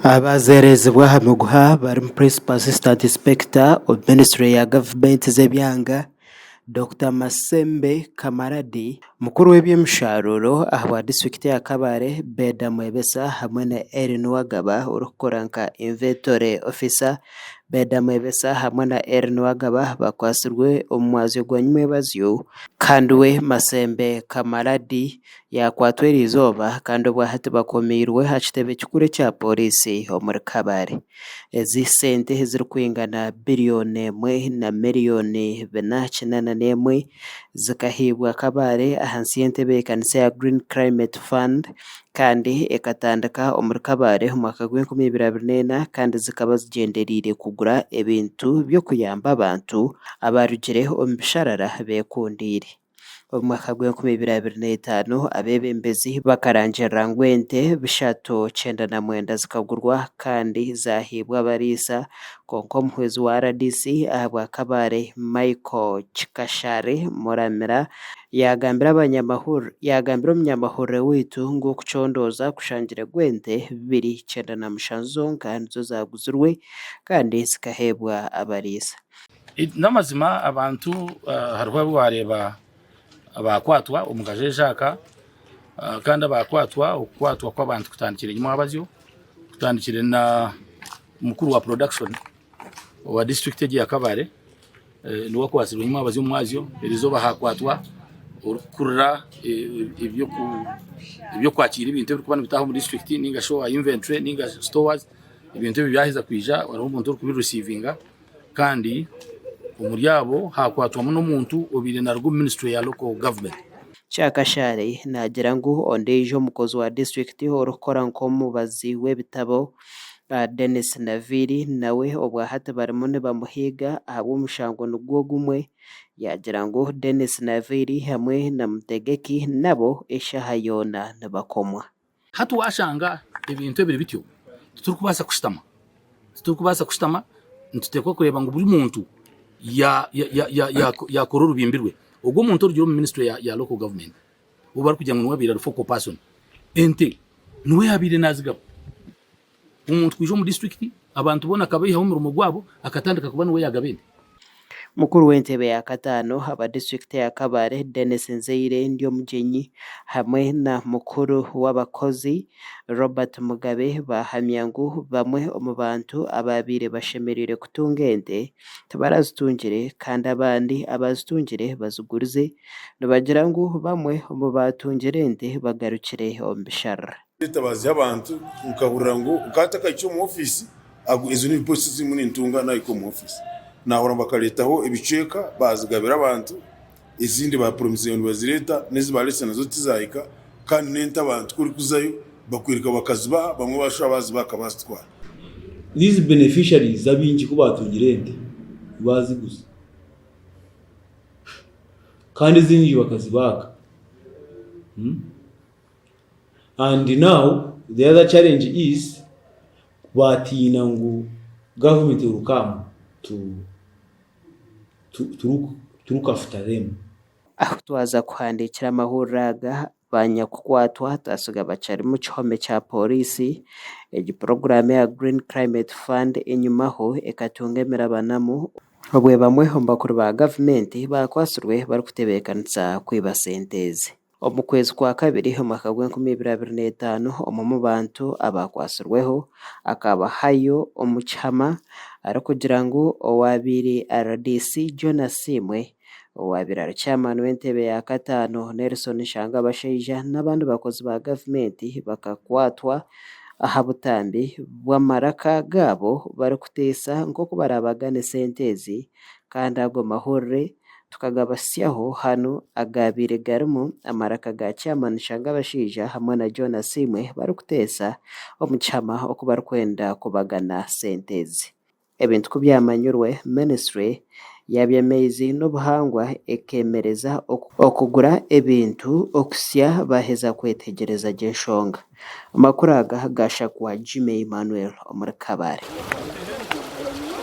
Abazerezebwa hamuguha bari Principal Assistant Inspector of Ministry ya Government z'ebyanga Dr. Masembe Kamaradi, mukuru w'eby'emisharuro aha district ya Kabare Beda Mwebesa hamwe na Erin Wagaba urukora nka Inventory Officer. Beda Mwebesa hamwe na Erin Wagaba bakwasirwe omumwazi gwa nyumwebazyo kandi we Masembe Kamaradi yakwatwera izoba kandi obwahati bakomirwe ha kitebe kikuru kya polisi omuri Kabare. Ezi sente ziri kwingana biliyoni 1 na miliyoni 491 zikahibwa Kabare ahansi y'entebe y'ekanisa ya Green Climate Fund kandi ekatandika omuri Kabare omwaka gw'2024 kandi zikaba zigenderire kugura ebintu by'okuyamba abantu abarugire omu bisharara bekundire. Omwaka gw'2025 abebembezi bakarangirira ngu ente 399 zikagurwa kandi zahibwa abarisa konka omuhwezi wa RDC ahabwa Kabare Michael Chikashare Muramira yagambira omunyamahurire witu ngu okucondoza kushangire gwente 297 zonka nizo zaguzirwe kandi zikahebwa abarisa. Namazima abantu hariho abareba abakwatwa omugaje jaka kandi abakwatwa okukwatwa kw'abantu kutandikire nyuma abazyo kutandikire na mukuru wa production wa district ya Kabare niwo kwasirwe nyuma abazyo mwazyo erizoba hakwatwa urukurra ibyo kwakira ibintu biri kubana bitaho mu district ninga show inventory ninga stores ibintu byahiza kwija wari umuntu uri kubirecevinga kandi umuryabo hakwatwa n'umuntu obire na rwo ministry ya local government. Chakashare nagira ngu ondejo mukozi wa district orukora nkomubazi w'ebitabo Dennis Naviri nawe obwahati barimo ne bamuhiga abo mushango nugwo gumwe yagira ngo Dennis Naviri hamwe na Mutegeki nabo eshahayona nabakomwa hatu washanga ibintu biri bityo turukubasa kushitama ntutekwa kureba ngo buri muntu ya kororo bimbirwe ubwo muntu urugero mu ministry ya local government ubari kujya mu nwabira focal person ente nuwe yabire nazigabo umuntu kwijo mu district abantu bona kabayiha mu rumo gwabo akatandika kuba nuwe yagabende. Mukuru w'entebe ya katano aba district ya Kabare Dennis Nzeire ndio mugenyi hamwe na mukuru w'abakozi Robert Mugabe bahamya ngo bamwe mu bantu ababire bashemerire kutunga ente tabarazitungire kandi abandi abazitungire bazugurize bagira ngo bamwe mu batungire ente bagarukire ombishara. Tabazi abantu ukahurira ngo ukataka icyo mu office izo ni posti zimuni ntunga nayiko mu office nahora bakaletaho ibiceka bazigabira abantu izindi ba promotion bazireta nizibaretse nazo tizahika kandi nenta abantu kuri kuzayo bakwirika bakaziba bamwe bashabazi bakabastwara. These beneficiaries abinji ko batungirente bazi gusa kandi zinji bakazibaka. And now the other challenge is batina ngo government will come to look after them. Twaza kuhandikira amahuraga banyakukwatwa tasuga bacari mu cyhome cya polisi program ya Green Climate Fund inyumaho ekatungemera banamu obwe bamwe bakuru ba government bakwasirwe bari kutebekanitsa kwiba sentezi. Omukwezi kwa kabiri omwaka gw'2025 mu bantu abakwasirweho akaba hayo omuchama arakugira ngo owabiri RDC Jonas Simwe owabira chairman w'entebe ya katano Nelson Shanga Basheija n'abandi bakozi ba government bakakwatwa aha butambi bw'amaraka gabo bari kutesa ngo kubarabagane sentezi kandi ago mahurre tukagabasyaho hano agabire garimo amaraka ga chairman Shanga Basheija hamwe na Jonas Simwe bari kutesa omuchama okubar kwenda kubagana sentezi. Ebintu kubyamanyurwe ministry yabyemezi n'obuhangwa ekemereza okugura ebintu okusya baheza kwetegereza genshonga. Amakuru aga gasha kwa Jimmy Emmanuel omuri Kabare.